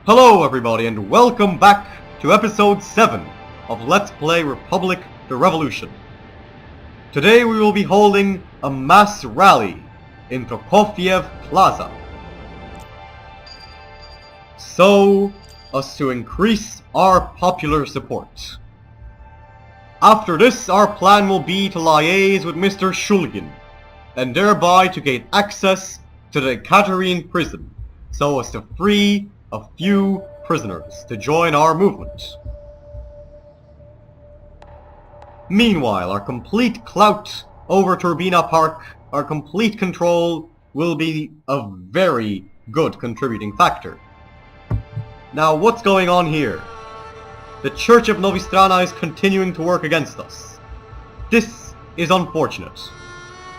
Hello everybody and welcome back to episode 7 of Let's Play Republic the Revolution. Today we will be holding a mass rally in Prokofiev Plaza, so as to increase our popular support. After this, our plan will be to liaise with Mr. Shulgin, and thereby to gain access to the Ekaterine prison, so as to free a few prisoners to join our movement. Meanwhile, our complete clout over Turbina Park, our complete control, will be a very good contributing factor. Now, what's going on here? The Church of Novistrana is continuing to work against us. This is unfortunate.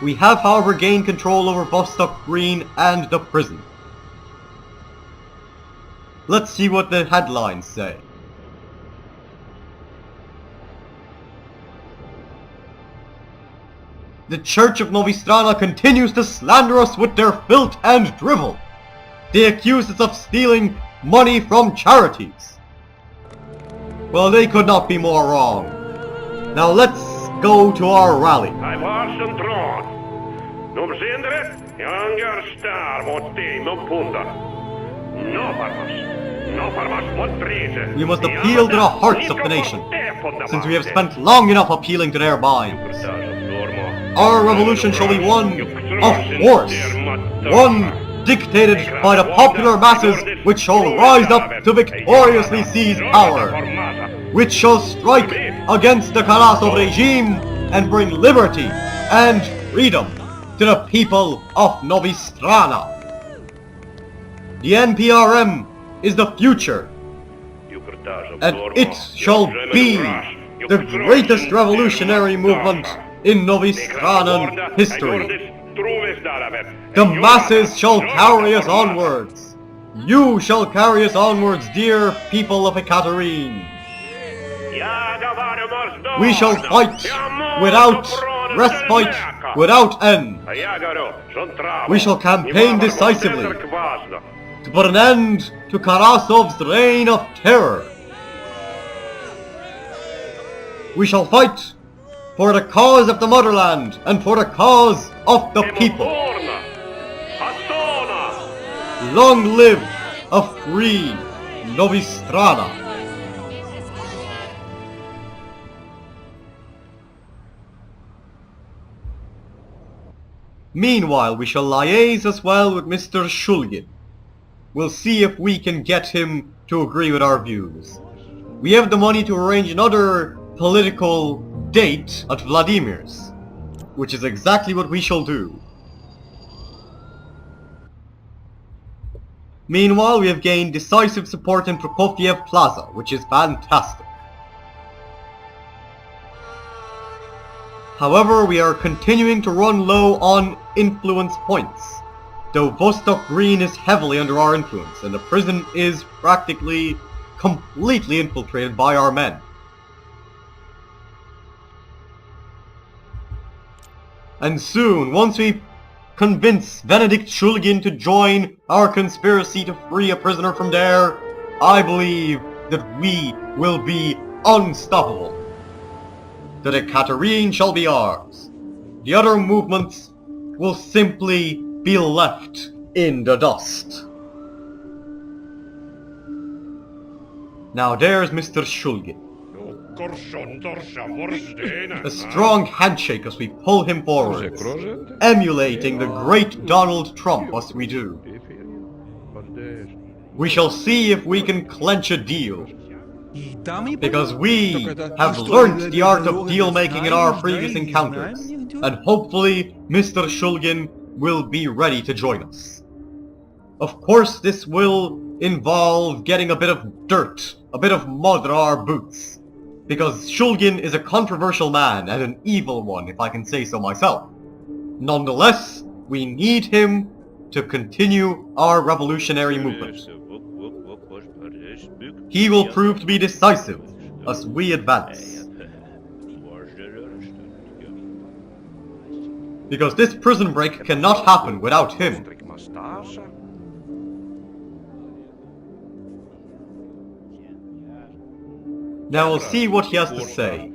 We have, however, gained control over Vostok Green and the prison. Let's see what the headlines say. The Church of Novistrana continues to slander us with their filth and drivel. They accuse us of stealing money from charities. Well, they could not be more wrong. Now let's go to our rally. I was on throne. No zindere, younger star, what day, no punda. No farmers. No farmers, what breeze. We must appeal to the hearts of the nation, since we have spent long enough appealing to their minds. Our revolution shall be one of force, one dictated by the popular masses, which shall rise up to victoriously seize power, which shall strike against the Karasov regime and bring liberty and freedom to the people of Novistrana. The NPRM is the future, and it shall be the greatest revolutionary movement in Novistranan history. The masses shall carry us onwards. You shall carry us onwards, dear people of Ekaterine. We shall fight without respite, without end. We shall campaign decisively to put an end to Karasov's reign of terror. We shall fight for the cause of the motherland and for the cause of the people. Long live a free Novistrana! Meanwhile, we shall liaise as well with Mr. Shulgin. We'll see if we can get him to agree with our views. We have the money to arrange another political date at Vladimir's, which is exactly what we shall do. Meanwhile, we have gained decisive support in Prokofiev Plaza, which is fantastic. However, we are continuing to run low on influence points, though Vostok Green is heavily under our influence, and the prison is practically completely infiltrated by our men. And soon, once we convince Benedict Shulgin to join our conspiracy to free a prisoner from there, I believe that we will be unstoppable. That Ekaterine shall be ours. The other movements will simply be left in the dust. Now there's Mr. Shulgin. A strong handshake as we pull him forward, emulating the great Donald Trump as we do. We shall see if we can clench a deal, because we have learnt the art of deal-making in our previous encounters, and hopefully Mr. Shulgin will be ready to join us. Of course, this will involve getting a bit of dirt, a bit of mud on our boots, because Shulgin is a controversial man and an evil one, if I can say so myself. Nonetheless, we need him to continue our revolutionary movement. He will prove to be decisive as we advance. Because this prison break cannot happen without him. Now we'll see what he has to say.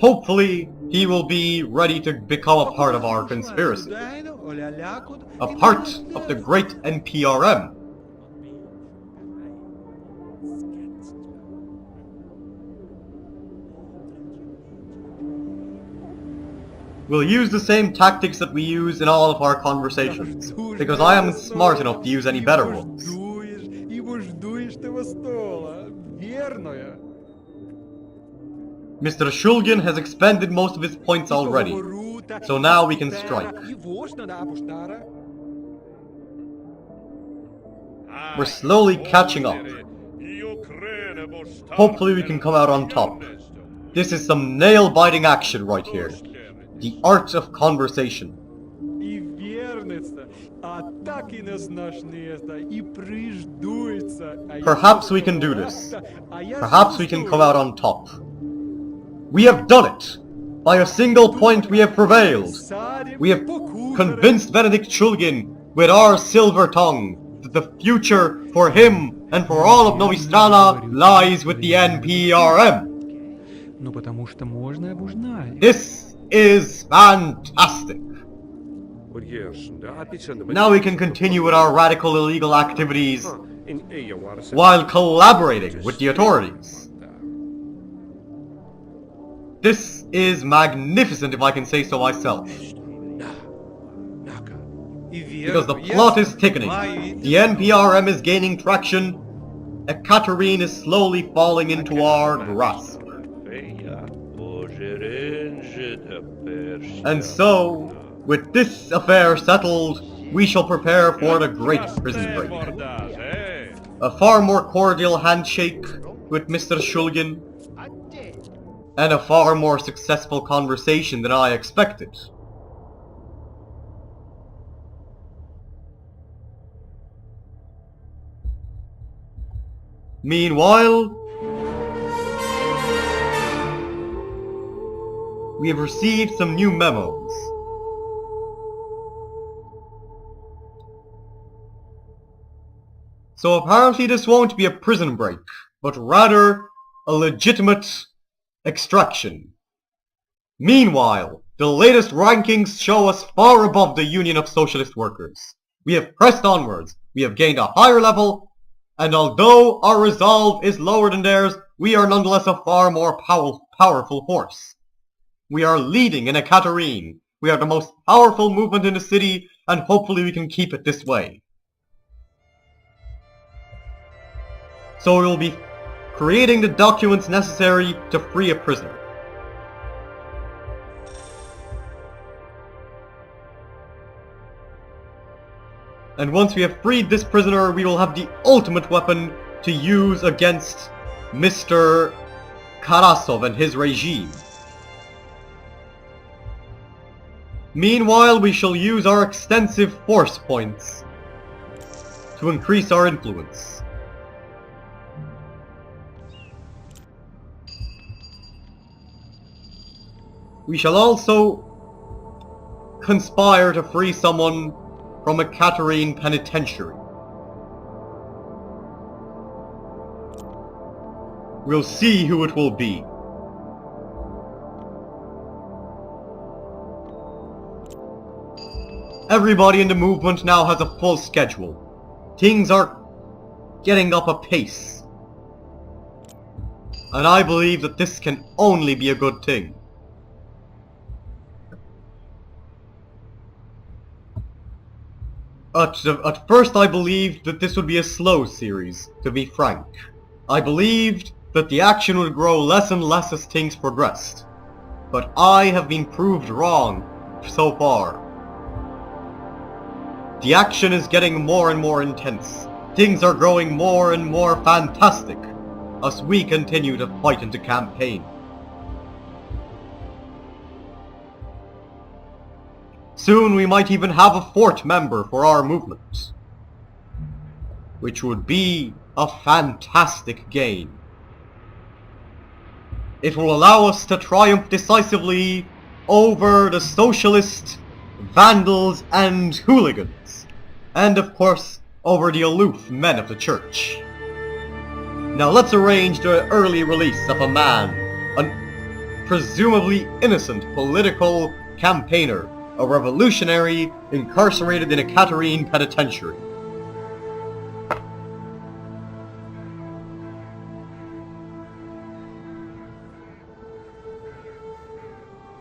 Hopefully, he will be ready to become a part of our conspiracy. A part of the great NPRM. We'll use the same tactics that we use in all of our conversations, because I am smart enough to use any better ones. Mr. Shulgin has expended most of his points already, so now we can strike. We're slowly catching up. Hopefully we can come out on top. This is some nail-biting action right here. The art of conversation. Perhaps we can do this. Perhaps we can come out on top. We have done it! By a single point we have prevailed. We have convinced Benedict Shulgin with our silver tongue that the future for him and for all of Novi Strana lies with the NPRM. This is fantastic. Now we can continue with our radical illegal activities while collaborating with the authorities. This is magnificent, if I can say so myself. Because the plot is thickening. The NPRM is gaining traction. Ekaterine is slowly falling into our grasp. And so, with this affair settled, we shall prepare for the great prison break. A far more cordial handshake with Mr. Shulgin, and a far more successful conversation than I expected. Meanwhile, we have received some new memos. So apparently this won't be a prison break, but rather a legitimate extraction. Meanwhile, the latest rankings show us far above the Union of Socialist Workers. We have pressed onwards, we have gained a higher level, and although our resolve is lower than theirs, we are nonetheless a far more powerful force. We are leading in Ekaterine. We are the most powerful movement in the city, and hopefully we can keep it this way. So we will be creating the documents necessary to free a prisoner. And once we have freed this prisoner, we will have the ultimate weapon to use against Mr. Karasov and his regime. Meanwhile, we shall use our extensive force points to increase our influence. We shall also conspire to free someone from Ekaterine Penitentiary. We'll see who it will be. Everybody in the movement now has a full schedule. Things are getting up a pace. And I believe that this can only be a good thing. At first I believed that this would be a slow series, to be frank. I believed that the action would grow less and less as things progressed. But I have been proved wrong so far. The action is getting more and more intense. Things are growing more and more fantastic as we continue to fight and to campaign. Soon we might even have a fourth member for our movement, which would be a fantastic gain. It will allow us to triumph decisively over the socialist, vandals and hooligans, and of course over the aloof men of the church. Now let's arrange the early release of a man, a presumably innocent political campaigner, a revolutionary incarcerated in Ekaterine penitentiary.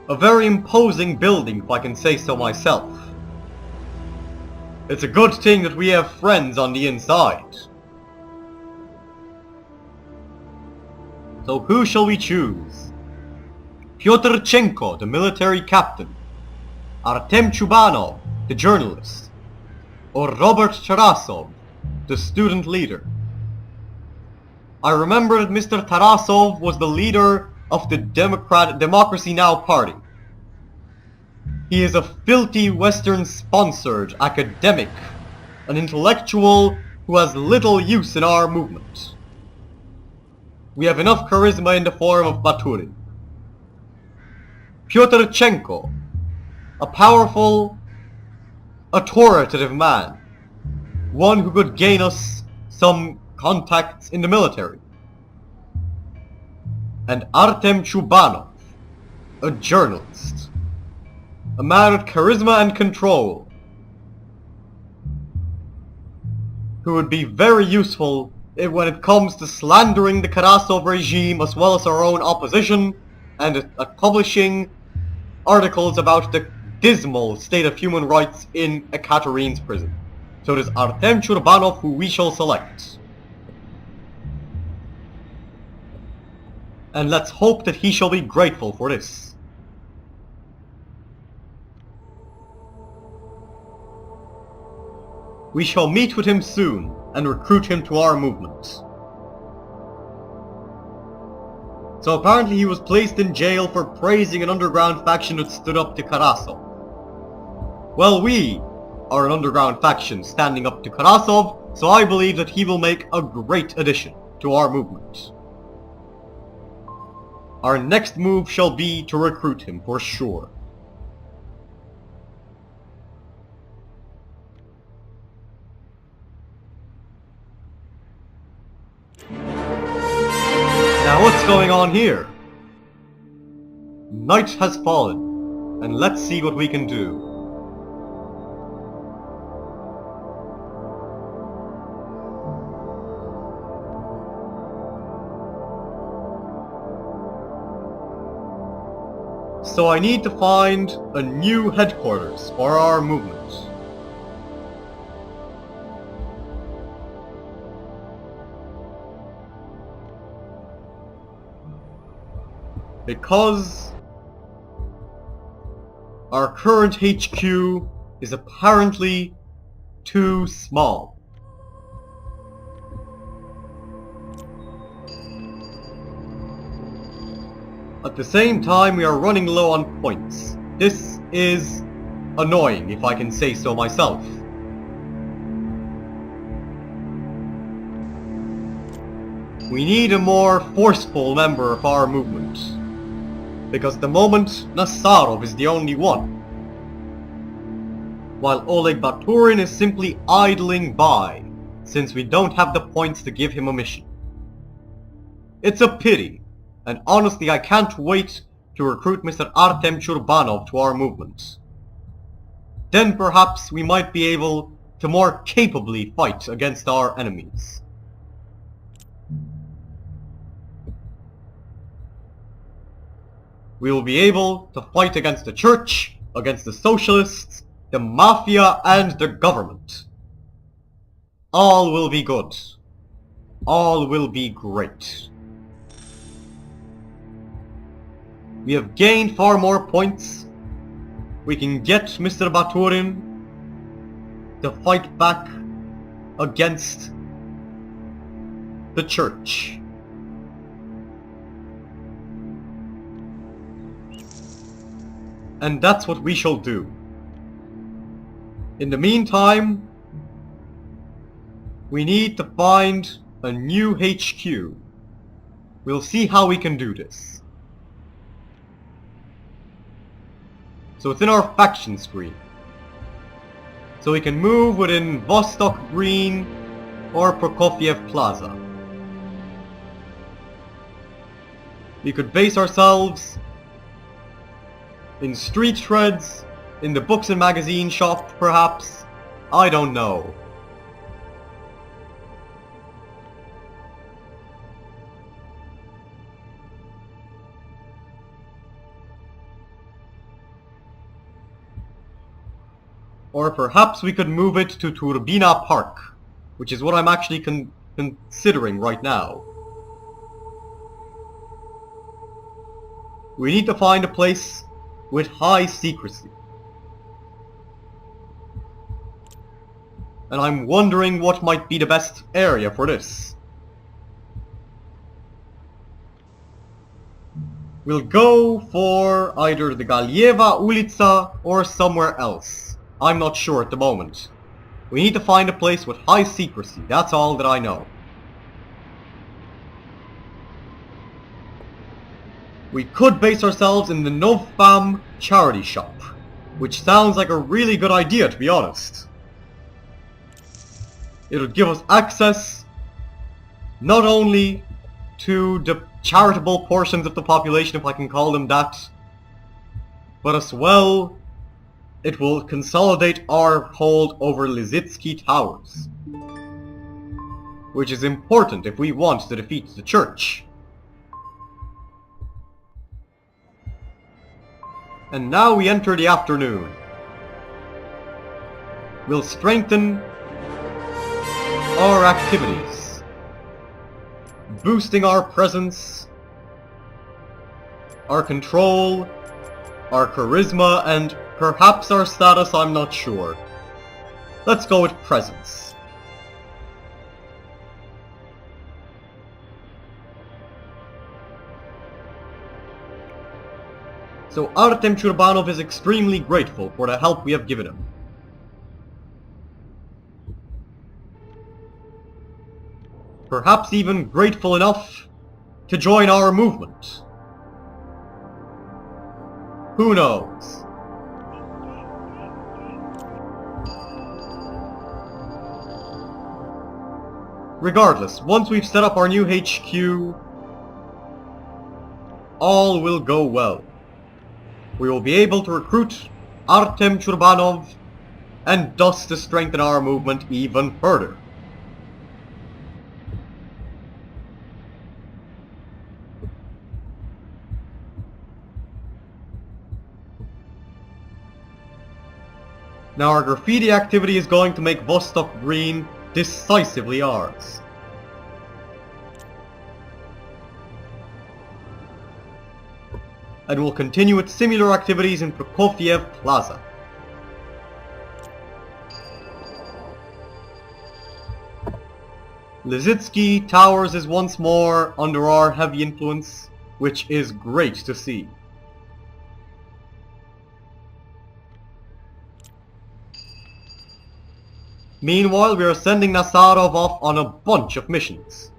A very imposing building, if I can say so myself. It's a good thing that we have friends on the inside. So who shall we choose? Pyotrchenko, the military captain, Artem Chubanov, the journalist, or Robert Tarasov, the student leader. I remember that Mr. Tarasov was the leader of the Democracy Now! Party. He is a filthy Western-sponsored academic, an intellectual who has little use in our movement. We have enough charisma in the form of Baturin. Pyotrchenko, a powerful, authoritative man, one who could gain us some contacts in the military. And Artem Chubanov, a journalist, a man with charisma and control, who would be very useful when it comes to slandering the Tarasov regime as well as our own opposition, and at publishing articles about the dismal state of human rights in Ekaterine's prison. So it is Artem Chubanov who we shall select. And let's hope that he shall be grateful for this. We shall meet with him soon and recruit him to our movement. So apparently he was placed in jail for praising an underground faction that stood up to Tarasov. Well, we are an underground faction standing up to Tarasov, so I believe that he will make a great addition to our movement. Our next move shall be to recruit him for sure. Now what's going on here? Night has fallen, and let's see what we can do. So I need to find a new headquarters for our movement. Because our current HQ is apparently too small. At the same time, we are running low on points. This is annoying, if I can say so myself. We need a more forceful member of our movement, because at the moment, Nazarov is the only one, while Oleg Baturin is simply idling by, since we don't have the points to give him a mission. It's a pity. And honestly, I can't wait to recruit Mr. Artem Chubanov to our movement. Then perhaps we might be able to more capably fight against our enemies. We will be able to fight against the church, against the socialists, the mafia, and the government. All will be good. All will be great. We have gained far more points. We can get Mr. Baturin to fight back against the church. And that's what we shall do. In the meantime, we need to find a new HQ. We'll see how we can do this. So it's in our faction screen. So we can move within Vostok Green or Prokofiev Plaza. We could base ourselves in street shreds, in the books and magazine shop, perhaps. I don't know. Or perhaps we could move it to Turbina Park, which is what I'm actually considering right now. We need to find a place with high secrecy. And I'm wondering what might be the best area for this. We'll go for either the Galieva Ulica or somewhere else. I'm not sure at the moment. We need to find a place with high secrecy, that's all that I know. We could base ourselves in the Novfam charity shop, which sounds like a really good idea, to be honest. It would give us access not only to the charitable portions of the population, if I can call them that, but as well, it will consolidate our hold over Lizitsky Towers, which is important if we want to defeat the church. And now we enter the afternoon. We'll strengthen our activities, boosting our presence, our control, our charisma, and perhaps our status, I'm not sure. Let's go with presence. So Artem Churbanov is extremely grateful for the help we have given him. Perhaps even grateful enough to join our movement. Who knows? Regardless, once we've set up our new HQ, all will go well. We will be able to recruit Artem Churbanov and thus to strengthen our movement even further. Now our graffiti activity is going to make Vostok Green decisively ours. And will continue with similar activities in Prokofiev Plaza. Lizitsky Towers is once more under our heavy influence, which is great to see. Meanwhile, we are sending Nazarov off on a bunch of missions.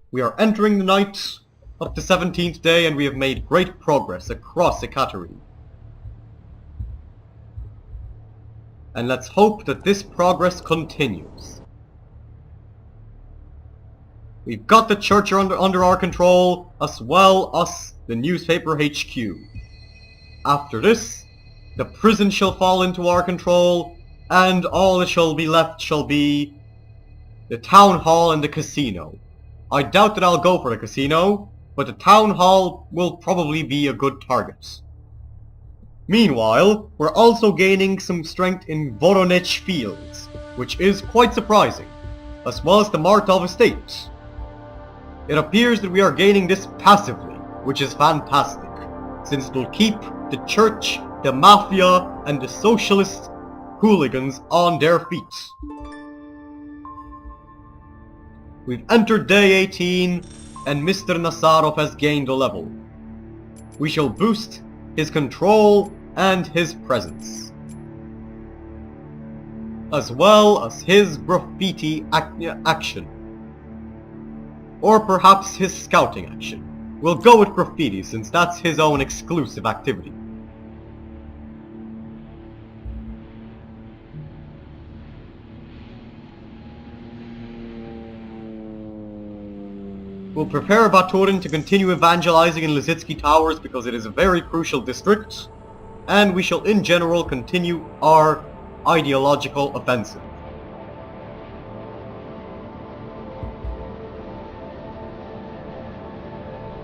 We are entering the night of the 17th day and we have made great progress across Ekaterine. And let's hope that this progress continues. We've got the church under our control, as well as the newspaper HQ. After this, the prison shall fall into our control, and all that shall be left shall be the town hall and the casino. I doubt that I'll go for the casino, but the town hall will probably be a good target. Meanwhile, we're also gaining some strength in Voronezh Fields, which is quite surprising, as well as the Martov estate. It appears that we are gaining this passively, which is fantastic, since it will keep the church, the mafia, and the socialist hooligans on their feet. We've entered day 18, and Mr. Nazarov has gained a level. We shall boost his control and his presence, as well as his graffiti action, or perhaps his scouting action. We'll go with graffiti since that's his own exclusive activity. We'll prepare Baturin to continue evangelizing in Lizitsky Towers because it is a very crucial district, and we shall in general continue our ideological offensive.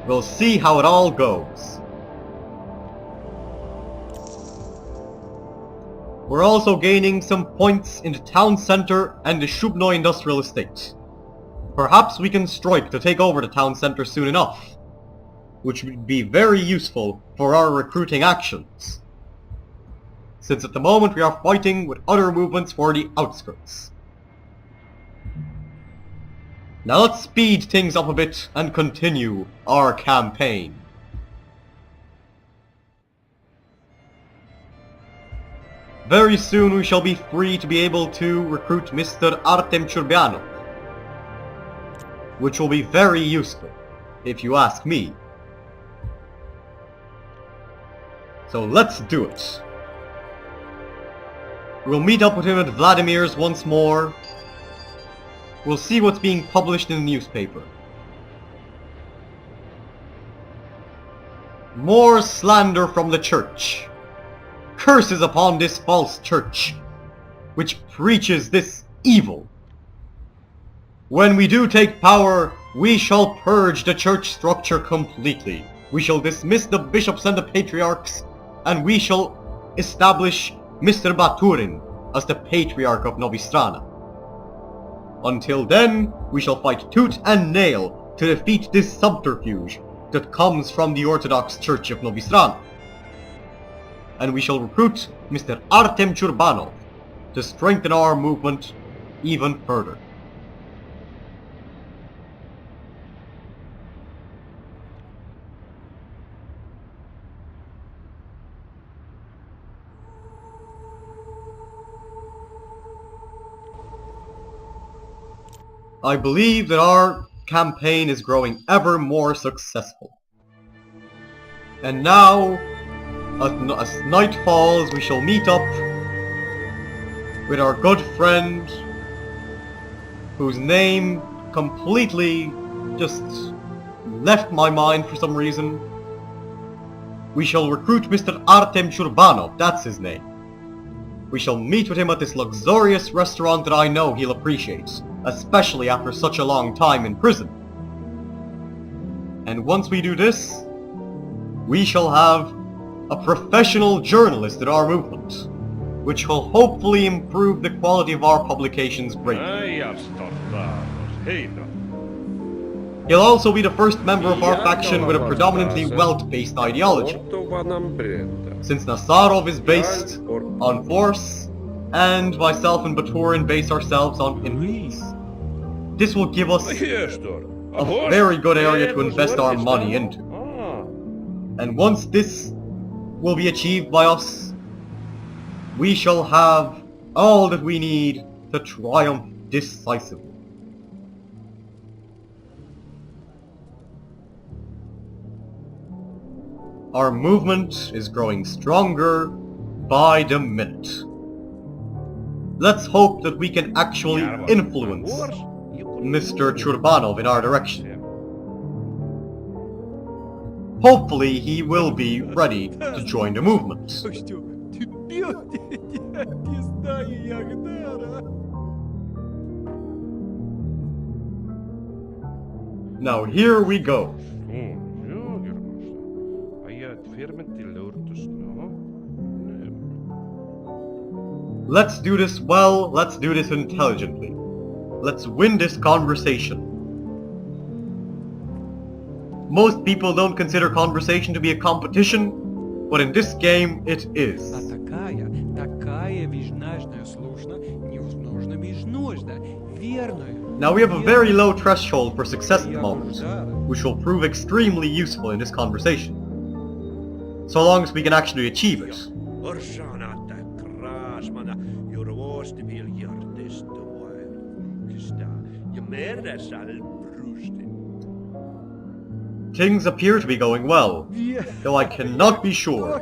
We'll see how it all goes. We're also gaining some points in the town center and the Shubno industrial estate. Perhaps we can strike to take over the town center soon enough, which would be very useful for our recruiting actions, since at the moment we are fighting with other movements for the outskirts. Now let's speed things up a bit and continue our campaign. Very soon we shall be free to be able to recruit Mr. Artem Churbianov, which will be very useful, if you ask me. So let's do it. We'll meet up with him at Vladimir's once more. We'll see what's being published in the newspaper. More slander from the church. Curses upon this false church, which preaches this evil. When we do take power, we shall purge the church structure completely. We shall dismiss the bishops and the patriarchs, and we shall establish Mr. Baturin as the patriarch of Novi Strana. Until then, we shall fight tooth and nail to defeat this subterfuge that comes from the Orthodox Church of Novi Strana. And we shall recruit Mr. Artem Churbanov to strengthen our movement even further. I believe that our campaign is growing ever more successful. And now, as night falls, we shall meet up with our good friend, whose name completely just left my mind for some reason. We shall recruit Mr. Artem Churbanov, that's his name. We shall meet with him at this luxurious restaurant that I know he'll appreciate, especially after such a long time in prison. And once we do this, we shall have a professional journalist in our movement, which will hopefully improve the quality of our publications greatly. He'll also be the first member of our faction with a predominantly wealth-based ideology, since Nazarov is based on force, and myself and Baturin base ourselves on influence. This will give us a very good area to invest our money into. And once this will be achieved by us, we shall have all that we need to triumph decisively. Our movement is growing stronger by the minute. Let's hope that we can actually influence Mr. Churbanov in our direction. Hopefully he will be ready to join the movement. Now here we go. Let's do this well, let's do this intelligently. Let's win this conversation. Most people don't consider conversation to be a competition, but in this game it is. Now we have a very low threshold for success at the moment, which will prove extremely useful in this conversation, so long as we can actually achieve it. Things appear to be going well, though I cannot be sure.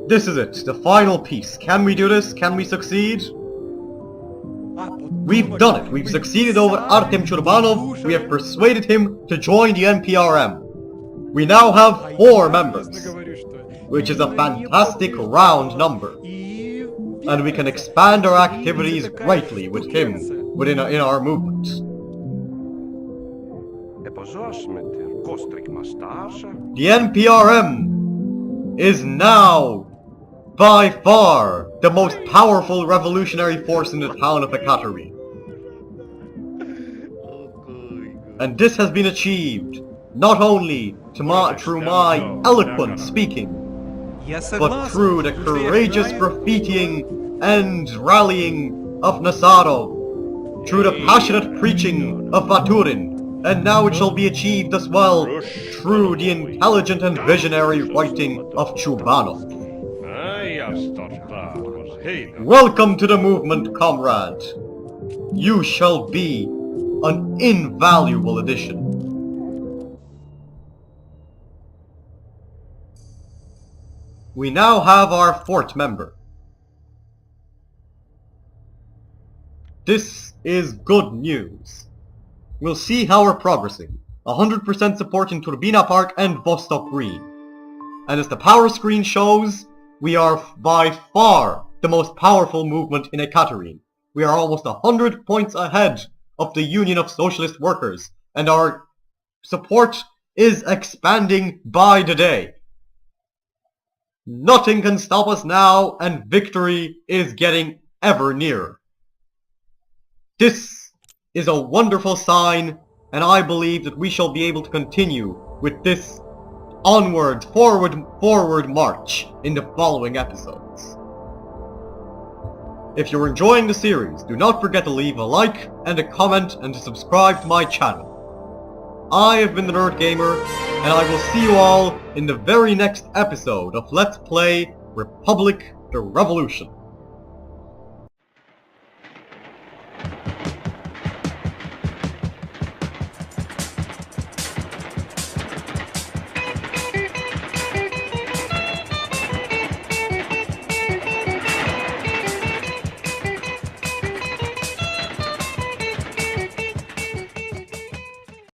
This is it, the final piece. Can we do this? Can we succeed? We've done it. We've succeeded over Artem Churbanov. We have persuaded him to join the NPRM. We now have 4 members, which is a fantastic round number. And we can expand our activities greatly with him in our movement. The NPRM is now, by far, the most powerful revolutionary force in the town of Ekaterine. And this has been achieved not only through my eloquent speaking, but through the courageous graffitiing and rallying of Nazarov, through the passionate preaching of Ekaterine, and now it shall be achieved as well through the intelligent and visionary writing of Churbanov. Welcome to the movement, comrade. You shall be an invaluable addition. We now have our 4th member. This is good news. We'll see how we're progressing. 100% support in Turbina Park and Vostok Green. And as the power screen shows, we are by far the most powerful movement in Ekaterine. We are almost 100 points ahead of the Union of Socialist Workers, and our support is expanding by the day. Nothing can stop us now, and victory is getting ever nearer. This is a wonderful sign, and I believe that we shall be able to continue with this onwards, forward march in the following episodes. If you're enjoying the series, do not forget to leave a like and a comment and to subscribe to my channel. I have been the Nerd Gamer, and I will see you all in the very next episode of Let's Play Republic the Revolution.